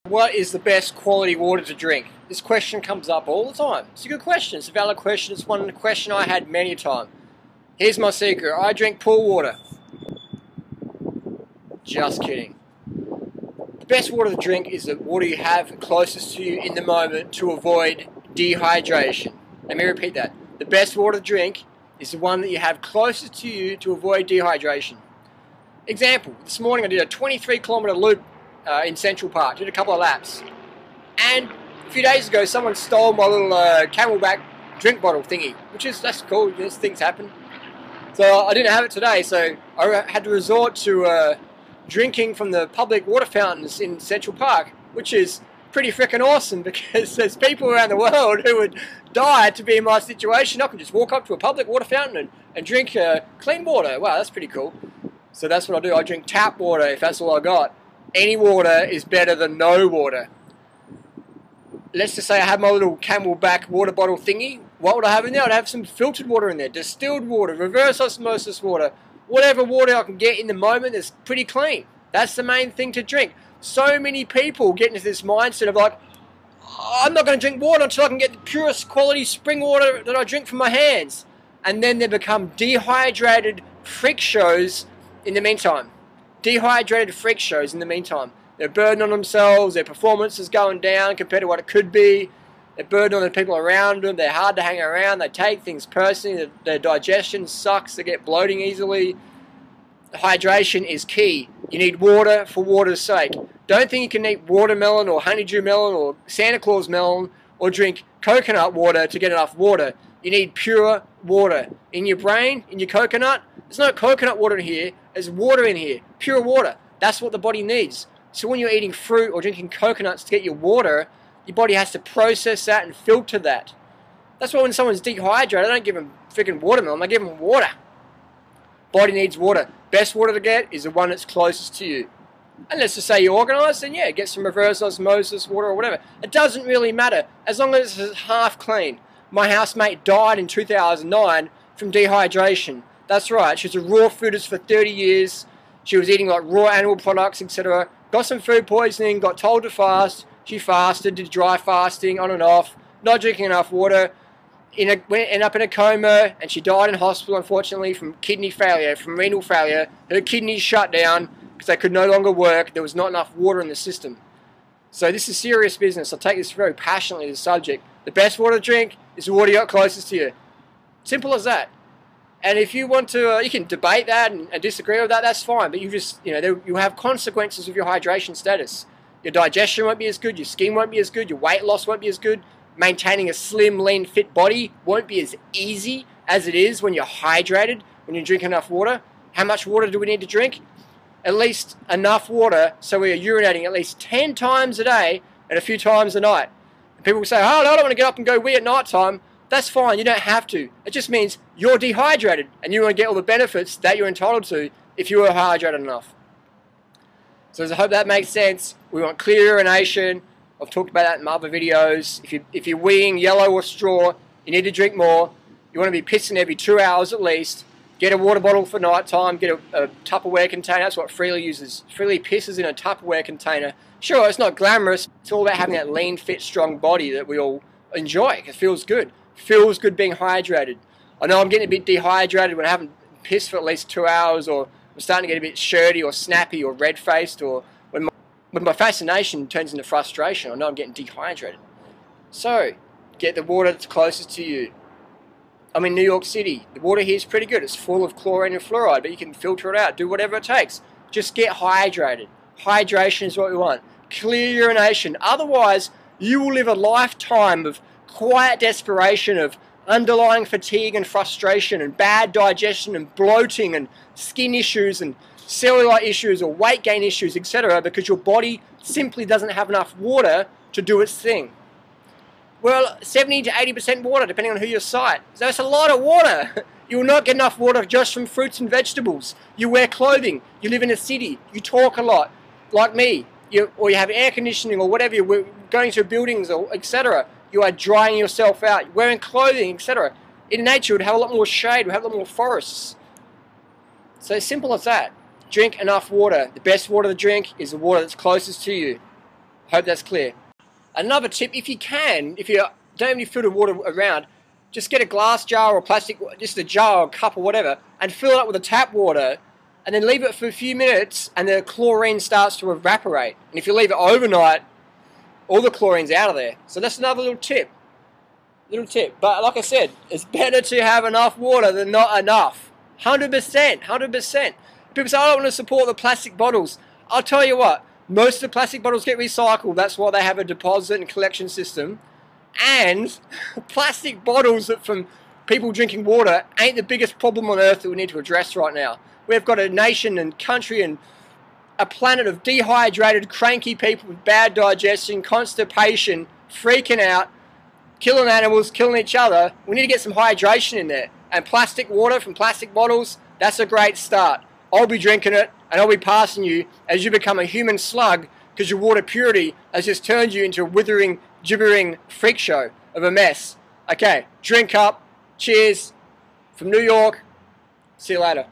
What is the best quality water to drink? This question comes up all the time. It's a good question. It's a valid question. It's one question I had many a time. Here's my secret. I drink pool water. Just kidding. The best water to drink is the water you have closest to you in the moment to avoid dehydration. Let me repeat that. The best water to drink is the one that you have closest to you to avoid dehydration. Example, this morning I did a 23-kilometer loop in Central Park, did a couple of laps, and a few days ago someone stole my little Camelback drink bottle thingy, that's cool. These things happen. So I didn't have it today, so I had to resort to drinking from the public water fountains in Central Park, which is pretty freaking awesome because there's people around the world who would die to be in my situation. I can just walk up to a public water fountain and drink clean water. Wow, that's pretty cool. So that's what I do. I drink tap water if that's all I got. Any water is better than no water. Let's just say I have my little Camelback water bottle thingy. What would I have in there? I'd have some filtered water in there, distilled water, reverse osmosis water, whatever water I can get in the moment that's pretty clean. That's the main thing to drink. So many people get into this mindset of like, I'm not going to drink water until I can get the purest quality spring water that I drink from my hands. And then they become dehydrated freak shows in the meantime. Dehydrated freak shows in the meantime. They're burdened on themselves, their performance is going down compared to what it could be. They're burdened on the people around them, they're hard to hang around, they take things personally, their digestion sucks, they get bloating easily. Hydration is key. You need water for water's sake. Don't think you can eat watermelon or honeydew melon or Santa Claus melon or drink coconut water to get enough water. You need pure water. In your brain, in your coconut, there's no coconut water in here, there's water in here. Pure water. That's what the body needs. So when you're eating fruit or drinking coconuts to get your water, your body has to process that and filter that. That's why when someone's dehydrated, I don't give them freaking watermelon, I give them water. Body needs water. Best water to get is the one that's closest to you. And let's just say you're organised, then yeah, get some reverse osmosis water or whatever. It doesn't really matter, as long as it's half clean. My housemate died in 2009 from dehydration. That's right, she was a raw foodist for 30 years. She was eating like raw animal products, etc. Got some food poisoning, got told to fast. She fasted, did dry fasting on and off, not drinking enough water. Ended up in a coma, and she died in hospital, unfortunately, from kidney failure, from renal failure. Her kidneys shut down because they could no longer work. There was not enough water in the system. So this is serious business. I take this very passionately, this subject. The best water to drink is the water you got closest to you. Simple as that. And if you want to, you can debate that and disagree with that, that's fine. But you just, you have consequences with your hydration status. Your digestion won't be as good, your skin won't be as good, your weight loss won't be as good. Maintaining a slim, lean, fit body won't be as easy as it is when you're hydrated, when you drink enough water. How much water do we need to drink? At least enough water so we are urinating at least 10 times a day and a few times a night. And people will say, oh, I don't want to get up and go wee at night time. That's fine, you don't have to. It just means you're dehydrated and you want to get all the benefits that you're entitled to if you are hydrated enough. So I hope that makes sense. We want clear urination. I've talked about that in my other videos. If you're weeing yellow or straw, you need to drink more. You want to be pissing every 2 hours at least. Get a water bottle for night time. Get a Tupperware container. That's what Freely uses. Freely pisses in a Tupperware container. Sure, it's not glamorous. It's all about having that lean, fit, strong body that we all enjoy. It feels good. Feels good being hydrated. I know I'm getting a bit dehydrated when I haven't pissed for at least 2 hours, or I'm starting to get a bit shirty or snappy or red-faced, or when my fascination turns into frustration, I know I'm getting dehydrated. So, get the water that's closest to you. I'm in New York City. The water here is pretty good. It's full of chlorine and fluoride, but you can filter it out. Do whatever it takes. Just get hydrated. Hydration is what we want. Clear urination. Otherwise, you will live a lifetime of quiet desperation, of underlying fatigue and frustration and bad digestion and bloating and skin issues and cellulite issues or weight gain issues, etc., because your body simply doesn't have enough water to do its thing. Well, 70 to 80% water, depending on who you cite. So that's a lot of water. You will not get enough water just from fruits and vegetables. You wear clothing. You live in a city. You talk a lot, like me. Or you have air conditioning or whatever. You're going to buildings, or etc. You are drying yourself out. You're wearing clothing, etc. In nature, it would have a lot more shade. It would have a lot more forests. So as simple as that. Drink enough water. The best water to drink is the water that's closest to you. Hope that's clear. Another tip, if you can, if you don't have any filtered water around, just get a glass jar or plastic, just a jar or a cup or whatever, and fill it up with the tap water, and then leave it for a few minutes, and the chlorine starts to evaporate. And if you leave it overnight, all the chlorine's out of there. So that's another little tip. But like I said, it's better to have enough water than not enough. 100%, 100%. People say, I don't want to support the plastic bottles. I'll tell you what, most of the plastic bottles get recycled. That's why they have a deposit and collection system. And plastic bottles from people drinking water ain't the biggest problem on earth that we need to address right now. We've got a nation and country and a planet of dehydrated, cranky people with bad digestion, constipation, freaking out, killing animals, killing each other. We need to get some hydration in there. And plastic water from plastic bottles, that's a great start. I'll be drinking it, and I'll be passing you as you become a human slug, because your water purity has just turned you into a withering, gibbering freak show of a mess. Okay, drink up. Cheers. From New York. See you later.